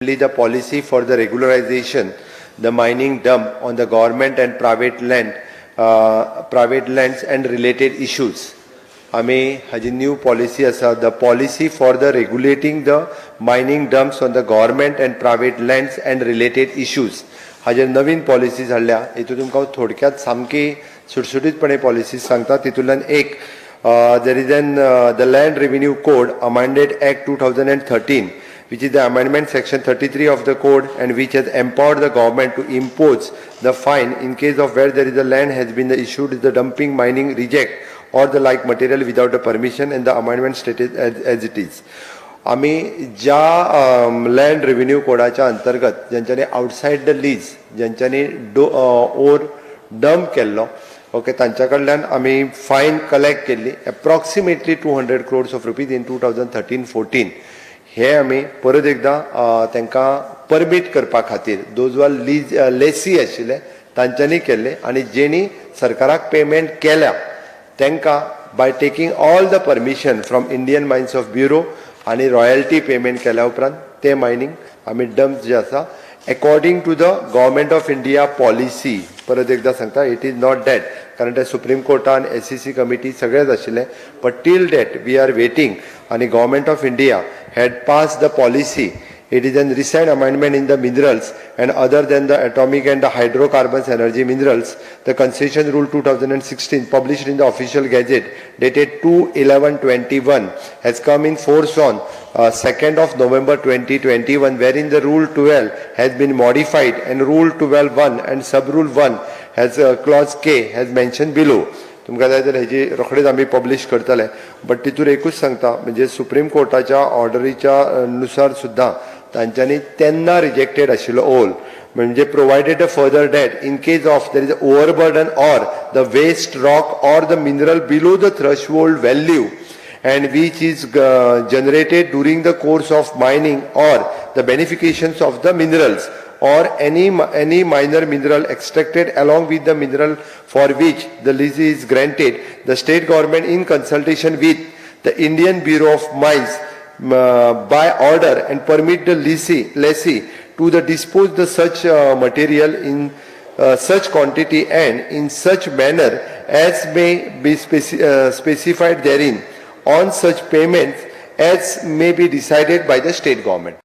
The policy for the regularization, the mining dump on the government and private lands and related issues. आमी हाजी new policy asa, the policy for the regulating the mining dumps on the government and private lands and related issues. हाजेर नवीन policies हाडल्या. हितून तुमकां थोडक्यात सामकी सुटसुटीतपणे policies सांगता. तितूंतल्यान एक there is the Land Revenue Code Amended Act 2013, which is the amendment section 33 of the code, and which has empowered the government to impose the fine in case of where there is a land has been issued the dumping, mining, reject or the like material without a permission, and the amendment stated as it is. आमी ज्या land revenue कोडाच्या अंतर्गत ज्यांच्यानी outside the lease ज्यांच्यानी ore dump केल्लो okay तांच्या कडल्यान आमी फायन कलेक्ट केल्ली approximately 200 crores of rupees in 2013-14. हे आमी परत एकदा तांकां परमीट करपा खातीर दोजवाल लीज लेसी आशिल्ले तांच्यांनी केल्ले आनी जेणी सरकाराक पेमेंट केल्या तांकां by taking all the permission from Indian mines of bureau आणि रॉयल्टी पेमेंट केल्या उपरांत ते मायनिंग आमी डंप्स जे आसा according to the government of India policy. परत एकदा सांगता, इट इज नॉट डॅट, कारण ते सुप्रीम कोर्टान SEC कमिटी सगळेच आशिल्ले, but till that we are waiting. आणि government of India had pass the policy. It is a recent amendment in the minerals and other than the atomic and the hydrocarbons energy minerals. The concession rule 2016 published in the official gazette dated 2/11/21 has come in force on 2nd of November 2021, wherein the rule 12 has been modified and rule 12(1) and sub rule 1 has clause K has mentioned below. तुमकां जाय जाल्यार हेजी रोखडेच आमी publish करतले, but तितून एकूच सांगता म्हणजे सुप्रीम कोर्टाच्या ऑर्डरीच्या नुसार सुद्दां तांच्यांनी तेन्ना रिजेक्टेड आशिल्लो ओल म्हणजे provided a further date in case of there is overburden or the waste rock or the mineral below the threshold value and which is generated during the course of mining or the beneficiations of the minerals or any minor mineral extracted along with the mineral for which the lease is granted, the state government in consultation with the Indian Bureau of Mines by order and permit the lessee to the dispose the such material in such quantity and in such manner as may be specified therein on such payments as may be decided by the state government.